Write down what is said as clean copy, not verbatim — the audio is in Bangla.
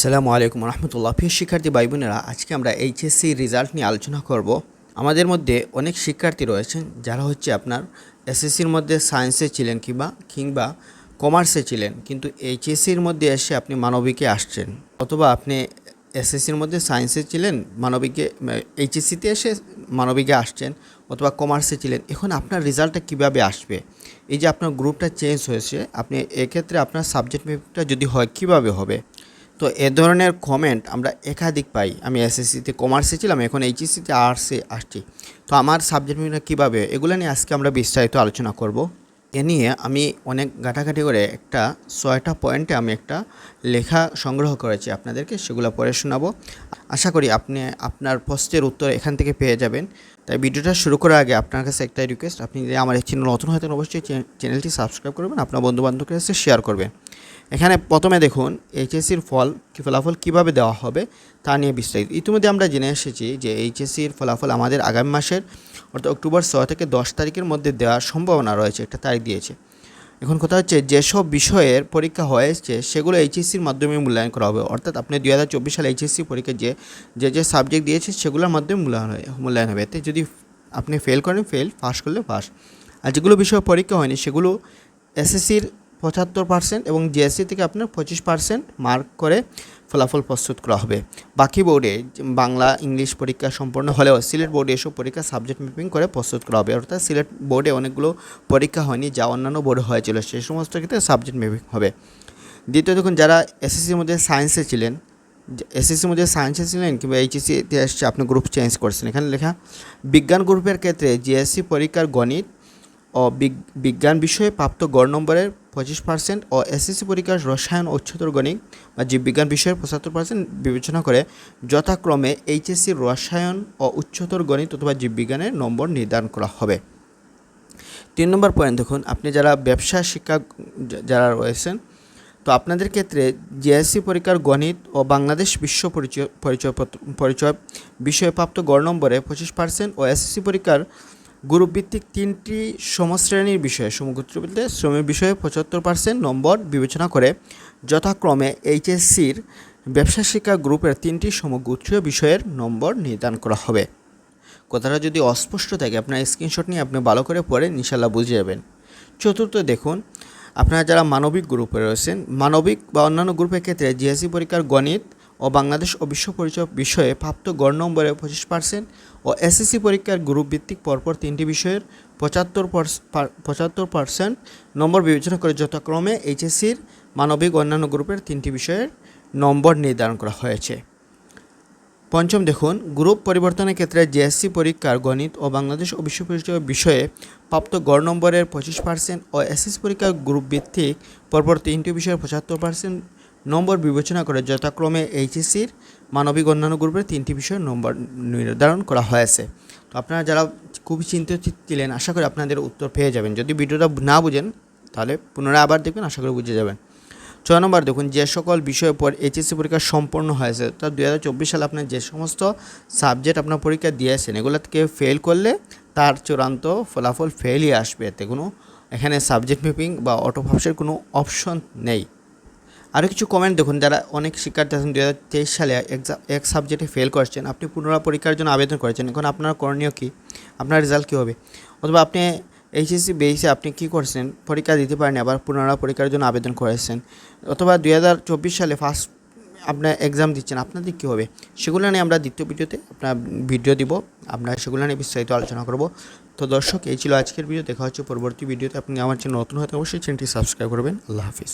আসসালামু আলাইকুম রহমতুল্লাহ। প্রিয় শিক্ষার্থী ভাই বোনেরা, আজকে আমরা এইচএসসি রেজাল্ট নিয়ে আলোচনা করব। আমাদের মধ্যে অনেক শিক্ষার্থী রয়েছেন যারা আপনার এসএসসির মধ্যে সায়েন্সে ছিলেন কিংবা কমার্সে ছিলেন, কিন্তু এইচএসসির মধ্যে এসে আপনি মানবিকে আসছেন, অথবা আপনি এসএসসির মধ্যে সায়েন্সে ছিলেন, মানবিকে এইচএসসিতে এসে মানবিকে আসছেন, অথবা কমার্সে ছিলেন। এখন আপনার রেজাল্টটা কিভাবে আসবে? এই যে আপনার গ্রুপটা চেঞ্জ হয়েছে, আপনি এক্ষেত্রে আপনার সাবজেক্ট ম্যাপটা যদি হয় কিভাবে হবে? তো এ ধরনের কমেন্ট আমরা একাধিক পাই। আমি এসএসসিতে কমার্সে ছিলাম, এখন এইচএসসিতে আর্টসে আসছি, তো আমার সাবজেক্ট মিলটা কীভাবে? এগুলো নিয়ে আজকে আমরা বিস্তারিত আলোচনা করব। এ নিয়ে আমি অনেক ঘাটাঘাটি করে একটা 6টা পয়েন্টে আমি একটা লেখা সংগ্রহ করেছি, আপনাদেরকে সেগুলো পড়ে শোনাবো। আশা করি আপনি আপনার প্রশ্নের উত্তর এখান থেকে পেয়ে যাবেন। তাই ভিডিওটা শুরু করার আগে আপনার কাছে একটাই রিকোয়েস্ট, আপনি যদি আমার এই চ্যানেল নতুন হতেন অবশ্যই চ্যানেলটি সাবস্ক্রাইব করবেন, আপনার বন্ধুবান্ধবের কাছে শেয়ার করবেন। এখানে প্রথমে দেখুন এইচএসসির ফলাফল কীভাবে দেওয়া হবে তা নিয়ে বিস্তারিত। ইতিমধ্যে আমরা জেনে এসেছি যে এইচএসসির ফলাফল আমাদের আগামী মাসের অর্থাৎ অক্টোবর 6 থেকে 10 তারিখের মধ্যে দেওয়ার সম্ভাবনা রয়েছে, একটা তারিখ দিয়েছে। এখন কথা হচ্ছে, যেসব বিষয়ের পরীক্ষা হয়েছে সেগুলো এইচএসসির মাধ্যমে মূল্যায়ন করা হবে। অর্থাৎ আপনি 2024 সালে এইচএসসি পরীক্ষায় যে সাবজেক্ট দিয়েছে সেগুলোর মাধ্যমে মূল্যায়ন হবে। এতে যদি আপনি ফেল করেন ফেল, পাস করলে পাস। আর যেগুলো বিষয় পরীক্ষা হয়নি সেগুলো এসএসসির 75% এবং জিএসসি থেকে আপনার 25% মার্ক করে ফলাফল প্রস্তুত করা হবে। বাকি বোর্ডে বাংলা ইংলিশ পরীক্ষা সম্পন্ন হলেও সিলেট বোর্ডে এসব পরীক্ষা সাবজেক্ট ম্যাপিং করে প্রস্তুত করা হবে। অর্থাৎ সিলেট বোর্ডে অনেকগুলো পরীক্ষা হয়নি যা অন্যান্য বোর্ডে হয়েছিল, সেই সমস্ত ক্ষেত্রে সাবজেক্ট ম্যাপিং হবে। দ্বিতীয় দেখুন, যারা এসএসসির মধ্যে সায়েন্সে ছিলেন কিংবা এইচএসসিতে এসছে আপনি গ্রুপ চেঞ্জ করছেন, এখানে লেখা বিজ্ঞান গ্রুপের ক্ষেত্রে জিএসসি পরীক্ষার গণিত ও বিজ্ঞান বিষয়ে প্রাপ্ত গড় নম্বরের 25% ও এসএসসি পরীক্ষার রসায়ন ও উচ্চতর গণিত বা জীববিজ্ঞান বিষয়ের 75% বিবেচনা করে যথাক্রমে এইচএসসির রসায়ন ও উচ্চতর গণিত অথবা জীববিজ্ঞানের নম্বর নির্ধারণ করা হবে। 3 নম্বর পয়েন্ট দেখুন, আপনি যারা ব্যবসা শিক্ষা যারা রয়েছেন, তো আপনাদের ক্ষেত্রে জিএসসি পরীক্ষার গণিত ও বাংলাদেশ বিশ্ব পরিচয় বিষয়ে প্রাপ্ত গড় নম্বরে 25% ও এসএসসি পরীক্ষার গ্রুপভিত্তিক 3টি সমশ্রেণীর বিষয়ে সমগোত্রবৃত্তে শ্রমের বিষয়ে 75% নম্বর বিবেচনা করে যথাক্রমে এইচএসসির ব্যবসা শিক্ষা গ্রুপের 3টি সমগোত্রীয় বিষয়ের নম্বর নির্ধারণ করা হবে। কথাটা যদি অস্পষ্ট থাকে আপনার স্ক্রিনশট নিয়ে আপনি ভালো করে পড়ে ইনশাল্লাহ বুঝে যাবেন। চতুর্থ দেখুন, আপনারা যারা মানবিক গ্রুপে রয়েছেন, মানবিক বা অন্যান্য গ্রুপের ক্ষেত্রে জিএসসি পরীক্ষার গণিত ও বাংলাদেশ ও বিশ্ব পরিচয় বিষয়ে প্রাপ্ত গড় নম্বরে 25% ও এসএসসি পরীক্ষার গ্রুপ ভিত্তিক পরপর 3টি বিষয়ের 75% নম্বর বিবেচনা করে যথাক্রমে এইচএসসির মানবিক অন্যান্য গ্রুপের 3টি বিষয়ের নম্বর নির্ধারণ করা হয়েছে। পঞ্চম দেখুন, গ্রুপ পরিবর্তনের ক্ষেত্রে জিএসসি পরীক্ষার গণিত ও বাংলাদেশ ও বিশ্ব পরিচয় বিষয়ে প্রাপ্ত গড় নম্বরের 25% ও এসএসসি পরীক্ষার গ্রুপ ভিত্তিক পরপর 3টি বিষয়ের 75% নম্বর বিবেচনা করে যথাক্রমে এইচএসসির মানবিক অন্যান্য গ্রুপের 3টি বিষয়ের নম্বর নির্ধারণ করা হয়েছে। তো আপনারা যারা খুবই চিন্তিত ছিলেন, আশা করি আপনাদের উত্তর পেয়ে যাবেন। যদি ভিডিওটা না বুঝেন তাহলে পুনরায় আবার দেখবেন, আশা করি বুঝে যাবেন। 6 নম্বর দেখুন, যে সকল বিষয়ের পর এইচএসসি পরীক্ষা সম্পন্ন হয়েছে, অর্থাৎ 2024 সালে আপনার যে সমস্ত সাবজেক্ট আপনার পরীক্ষা দিয়েছেন এগুলো থেকে ফেল করলে তার চূড়ান্ত ফলাফল ফেলই আসবে। এতে কোনো এখানে সাবজেক্ট ম্যাপিং বা অটো পাসের কোনো অপশন নেই। আরও কিছু কমেন্ট দেখুন, যারা অনেক শিক্ষার্থী আছেন 2023 সালে এক সাবজেক্টে ফেল করছেন, আপনি পুনরায় পরীক্ষার জন্য আবেদন করেছেন, এখন আপনার করণীয় কী? আপনার রেজাল্ট কী হবে? অথবা আপনি এইচএসসি বেসে আপনি কী করছেন, পরীক্ষা দিতে পারেন, আবার পুনরায় পরীক্ষার জন্য আবেদন করেছেন, অথবা 2024 সালে ফার্স্ট আপনার এক্সাম দিচ্ছেন, আপনাদের কী হবে? সেগুলো নিয়ে আমরা দ্বিতীয় ভিডিওতে ভিডিও দিব, আমরা সেগুলো নিয়ে বিস্তারিত আলোচনা করব। তো দর্শক, এই ছিল আজকের ভিডিও। দেখা হচ্ছে পরবর্তী ভিডিওতে। আপনি আমার চ্যানেল নতুন হতে অবশ্যই চ্যানেলটি সাবস্ক্রাইব করবেন। আল্লাহ হাফিজ।